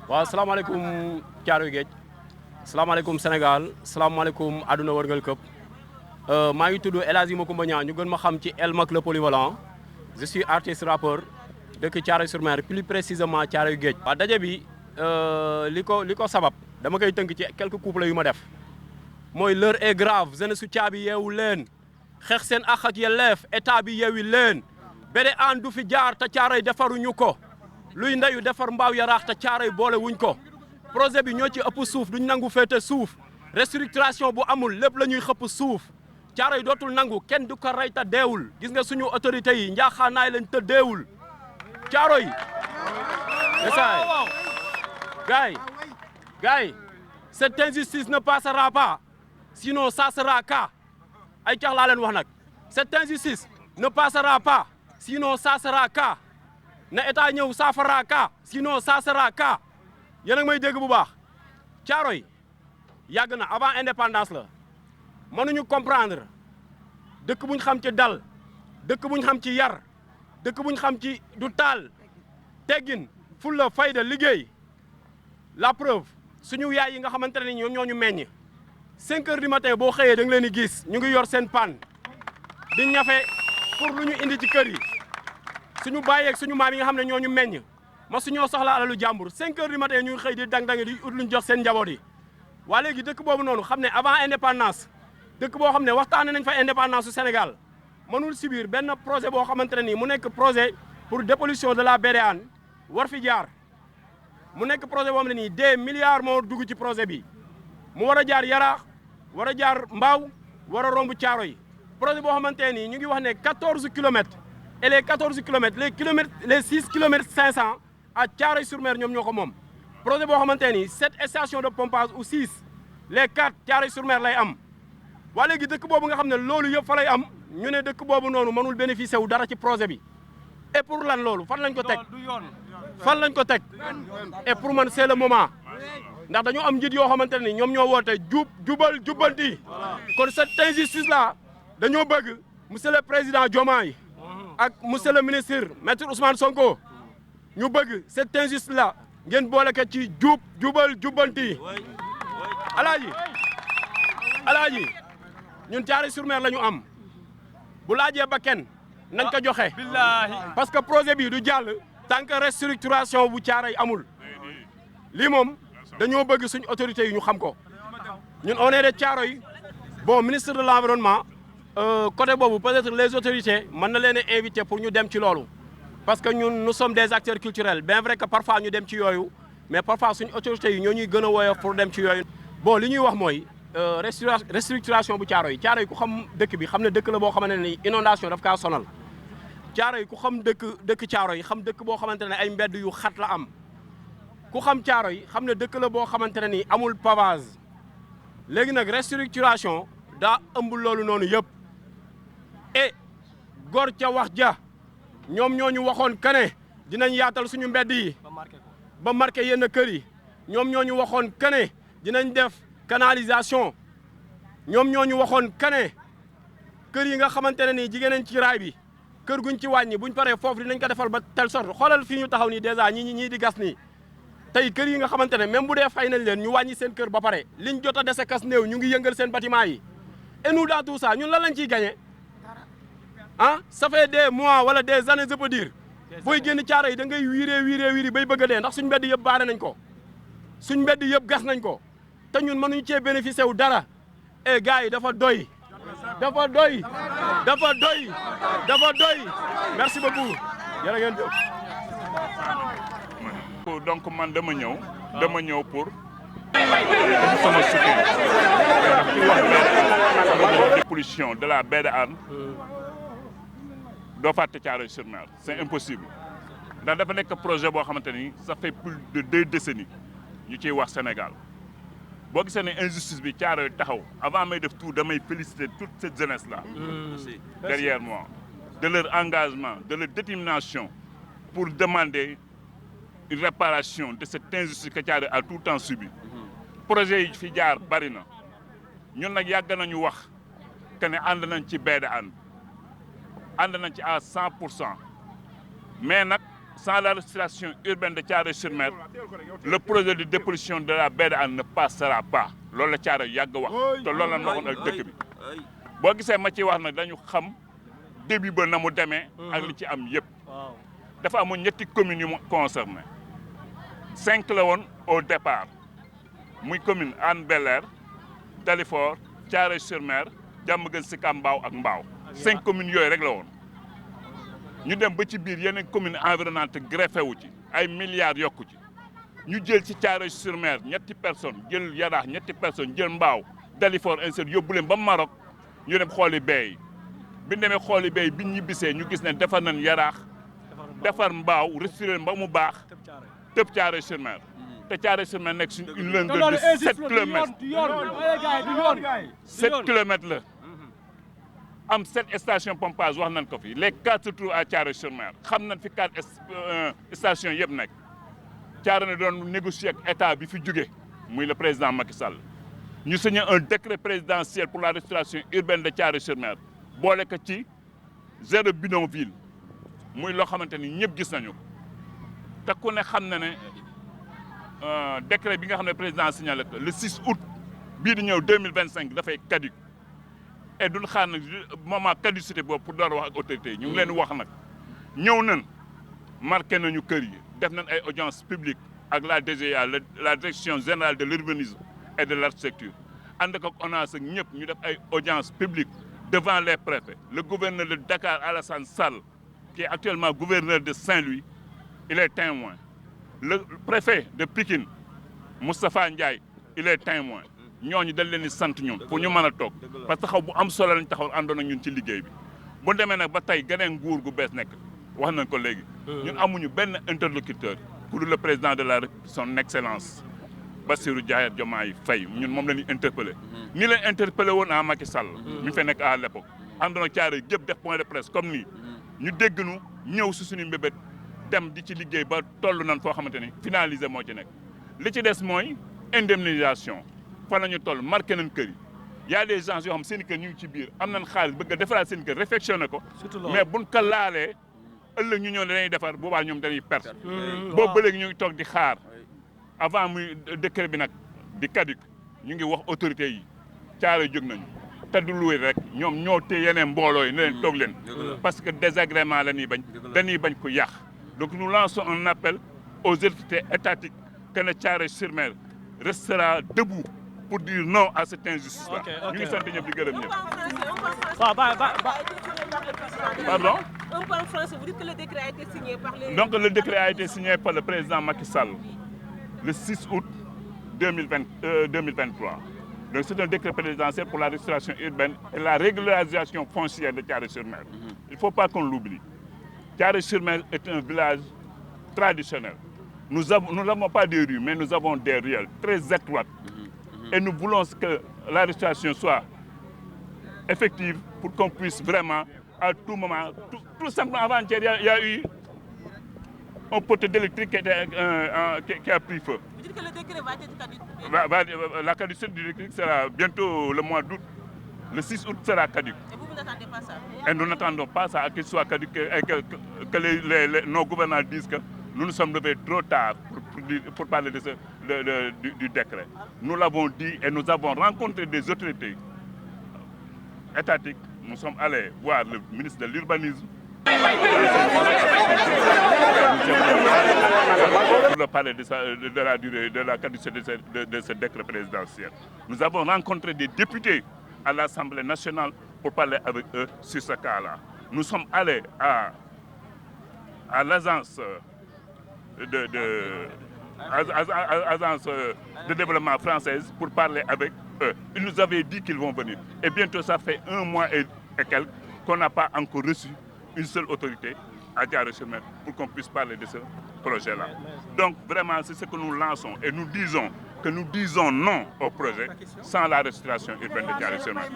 waaw salaamaaleykum Thiaroye Géej salaamaaleykum Sénégal salaamaaleykum àdduna wërngal këpp maa ngi tudd El Hadji Macoumba Niang ñu gën ma xam ci El Mac le polyvalent je suis artiste rappeur dëkk Thiaroye-sur-Mer plus précisément Thiaroye Géej. waaw daje bi li ko sabab dama koy tënk ci quelques couplets yu ma def mooy l'heure est grave jeunesse su caabi yeewu leen xeex seen àq ak yelleef état bi yeewi leen BDAN du fi jaar te Thiaroye defaruñu ko. luy ndeyu defar mbaaw yaraax te Thiaroye boole wuñ ko projet bi ñoo ci ëpp suuf duñ nangu féete suuf restructuration bu amul lépp la ñuy xëpp suuf Thiaroye dootul nangu kenn du ko rey te deewul gis nga suñu autorités yi njaaxaanaay lañ te deewul Thiaroye esaay gars yi cette injustice ne passera pas sinon ça sera cas ay cax laa leen wax nag cette injustice ne passera pas sinon ça sera cas na état ñëw saafara ka sinon ça sera ka yéen a ngi may dégg bu baax Thiaroye yàgg na avant indépendance la mënuñu comprendre dëkk buñ xam ci dal dëkk buñ xam ci yar dëkk buñ xam ci du taal teggin fulla fayda liggéey la preuve suñu yaay yi nga xamante ne ñoom ñoo ñu meññ 5 heures du matin boo xëyee da nga leen di gis ñu ngi yor seen pan di ñafe pour lu ñu indi ci kër yi suñu bàyyeeg suñu maam yi nga xam ne ñoo ñu meññ ma suñoo soxla alalu jàmbur 5 heures du matin ñu ngi xëy di dang-dang di ut luñ jox seen njaboot yi waa léegi dëkk boobu noonu xam ne avant indépendance dëkk boo xam ne waxtaane nañ fa indépendance su Sénégal mënul subir benn projet boo xamante ne nii mu nekk projet pour dépollution de la BDAN war fi jaar mu nekk projet boo xam ne nii des milliards moo dugg ci projet bi mu war a jaar Yaraax war a jaar Mbaaw war a romb Thiaroye projet boo xamante ne nii ñu ngi wax ne 14 kilomètres et les 14 kilomètres les 6 kilomètres 500 à Thiaroye-sur-Mer ñoom ñoo ko moom projet boo xamante ni 7 stations de pompage ou 6 les 4 Thiaroye-sur-Mer lay am waa léegi dëkk boobu nga xam ne loolu yëpp fa lay am ñu ne dëkk boobu noonu mënul bénéficier wu dara ci projet bi et pour lan loolu fan lañ ko teg fan lañ ko teg et pour man c'est le moment ndax dañoo am njiit yoo xamante ne ni ñoom ñoo woote jubal jubbanti kon cette injustice là dañoo bëgg monsieur le président Diomaye ak monsieur le ministre maître Ousmane Sonko ñu bëgg cette injustice là ngeen boole ko ci jubal jubbanti alaaji ñun Thiaroye-sur-Mer la ñu am bu laajee ba kenn nañ ko joxe parce que projet bi du jàll tant que restructuration bu Thiaroye amul lii moom dañoo bëgg suñ autorités yi ñu xam ko ñun on est de Thiaroye bon ministre de l'environnement côté boobu peut-être les autorités mën na leen a invité pour ñu dem ci loolu parce que ñun nous sommes des acteurs culturels bien vrai que parfois ñu dem ci yooyu mais parfois suñu autorités yi ñoo ñuy gën a woyof pour dem ci yooyu. bon li ñuy wax mooy restructuration bu Thiaroye ku xam dëkk bi xam ne dëkk la boo xamante ne ni inondation daf kaa sonal Thiaroye ku xam dëkk Thiaroye xam dëkk boo xamante ne ay mbedd yu xat la am ku xam Thiaroye xam ne dëkk la boo xamante ne ni amul pavage léegi nag restructuration daa ëmb loolu noonu yëpp. et góor ca wax ja ñoom ñoo ñu waxoon kane dinañ yaatal suñu mbedd yi ba marqué yenn kër yi ñoom ñoo ñu waxoon kane dinañ def canalisation ñoom ñoo ñu waxoon kane kër yi nga xamante ne nii jigéen nañ ci raay bi kër guñ ci wàññi buñ paree foofu dinañ ko defal ba telle sorte xoolal fii ñu taxaw nii dèjà ñii di gas nii tey kër yi nga xamante ne même bu dee fay nañ leen ñu wàññi seen kër ba pare liñ jot a dese kas néew ñu ngi yëngal seen bâtiment yi et nous dans tout ça ñun lan lañ ciy gagné. ah ça fait des mois wala des années je peux dire booy génn Thiaroye da ngay wiiree bay bëgg a dee ndax suñ mbedd yëpp baare nañ ko suñ mbedd yëpp gas nañ ko te ñun mënuñu cee bénéficier wu dara et gars yi dafa doy merci beaucoup jërë ngeen jëf. donc man dama ñëw pour sama soutien ci wax dépollution de la BDAN doo fàtte Thiaroye-sur-Mer c'est impossible ndax dafa nekk projet boo xamante ni ça fait plus de 2 décennies ñu ciy wax Sénégal boo gisee ne injustice bi Thiaroye taxaw avant may def tout damay féliciter toute cette jeunesse là derrière moi de leur engagement de leur détermination pour demander une réparation de cette injustice que Thiaroye a tout le temps subi projet yi fi jaar bari na ñun nag yàgg nañu wax que ne ànd nañ ci BDAN ànd nañ ci à 100% mais nag sans la restructuration urbaine de Thiaroye-sur-Mer, le projet de dépollution de la baie de Hann ne passera pas. loolu la Thiaroye yàgg wax te loolu la waxoon ak dëkk bi boo gisee ma ci wax nag dañu xam début ba na mu demee ak li ci am yëpp dafa amoon ñetti communes yu mu concerné 5 la woon au départ muy commune Hann Bel-Air Dalifort Thiaroye-sur-Mer Diamaguène Sicap Mbao ak Mbao 5 communes yooyu rek la woon ñu dem ba ci biir yeneen commune environnante greffé wu ci ay milliards yokku ci ñu jël ci Thiaroye-sur-Mer ñetti personnes jël Yaraax ñetti personnes jël Mbao Dalifort ainsi yóbbu leen ba Maroc ñu dem xooli bay bi ñu demee xooli bay bi ñu ñibbisee ñu gis ne defar nañ Yaraax defar Mbao restauré ba mu baax tëb Thiaroye-sur-Mer te Thiaroye-sur-Mer nekk suñ une longueur de 7 kilomètres 7 kilomètres la am 7 stations pompage wax nañ ko fi les 4 se trouvent à Thiaroye-sur-Mer xam nañ fi 4 stations yëpp nekk Thiaroye ne doon négocier ak état bi fi jóge muy le président Macky Sall ñu signé un décret présidentiel pour la restauration urbaine de Thiaroye-sur-Mer boole ko ci 0 bidonville muy loo xamante ni ñëpp gis nañu ko te ku ne xam na ne décret bi nga xam ne président signalé ko le 6 août bii di ñëw 2025 dafay caduc et duñ xaar nag moment caducité boobu pour door wax ak autorité yi ñu ngi leen di wax nag ñëw nañ marqué nañu kër yi def nañ ay audience publique ak la DGA la direction générale de l'urbanisme et de l'architecture ànd ak ONAS ak ñëpp ñu def ay audience publique devant les préfets le gouverneur de Dakar Alassane Sall qui est actuellement gouverneur de Saint-Louis il est témoin le préfet de Pikine Moustapha Ndiaye il est témoin ñooñu dañ leen di sant ñun pour ñu mën a toog parce que xaw bu am solo lañ taxaw àndoon ak ñun ci liggéey bi bu demee nag ba tey geneen nguur gu bees nekk wax nañ ko léegi ñun amuñu benn interlocuteur pour le président de la son excellence Bassirou Diomaye Faye ñun moom la ñuy interpellé ni leen interpellé woon à Macky Sall mi fa nekk à l'époque àndoon ak Thiaroye yëpp def point de presse comme nii ñu dégg nu ñëw si suñu mbébét dem di ci liggéey ba toll nañ foo xamante ni finalisé moo ci nekk li ci des mooy indemnisation fa la ñu toll marqué nañ kër yi y a des gens yoo xam seen i kër ñu ngi ci biir am nañ xaalis bëgg a defaraat seen kër réfectionné ko mais buñ ko laalee ëllëg ñu ñëw ne dañuy defar boobaa ñoom dañuy perte boobu ba léegi ñu ngi toog di xaar avant muy décret bi nag di caduc ñu ngi wax autorités yi Thiaroye jóg nañu te du luy rek ñoom ñoo téye yeneen mbooloo yi ne leen toog leen parce que désagrément la ñuy bañ dañuy bañ ko yàq donc nous lançons un appel aux autorités étatiques que ne Thiaroye-sur-Mer restera debout pour dire non à cette injustice-là. ñu ngi sant ñëpp di gërëm ñëpp. Pardon? Un peu en français, vous dites que le décret a été signé par les... Donc le décret a été signé par le président Macky Sall le 6 août 2023. Donc c'est un décret présidentiel pour la restauration urbaine et la régularisation foncière de Thiaroye-sur-Mer. Il ne faut pas qu'on l'oublie. Thiaroye-sur-Mer est un village traditionnel. Nous n'avons pas de rues, mais nous avons des ruelles très étroites. Et nous voulons que la restauration soit effective pour qu'on puisse vraiment, à tout moment, tout simplement avant-hier, il y a eu un poteau d'électrique qui a pris feu. Vous dites que le décret va être caduc? La caducité du décret sera bientôt le mois d'août. Le 6 août sera caduc. Et vous n'attendez pas ça? Et nous n'attendons pas ça qu'il soit caduc et que nos gouvernants disent que nous nous sommes levés trop tard pour parler du décret. Nous l'avons dit et nous avons rencontré des autorités étatiques. Nous sommes allés voir le ministre de l'Urbanisme pour parler de la durée, de la caducité de ce décret présidentiel. Nous avons rencontré des députés à l'Assemblée nationale pour parler avec eux sur ce cas-là. Nous sommes allés à l'agence agence de développement française pour parler avec eux. Ils nous avaient dit qu'ils vont venir. Et bientôt, ça fait 1 mois et quelques qu'on n'a pas encore reçu une seule autorité à Thiaroye-sur-Mer pour qu'on puisse parler de ce projet-là. Donc, vraiment, c'est ce que nous lançons. Et nous disons que nous disons non au projet sans la restauration urbaine de Thiaroye-sur-Mer.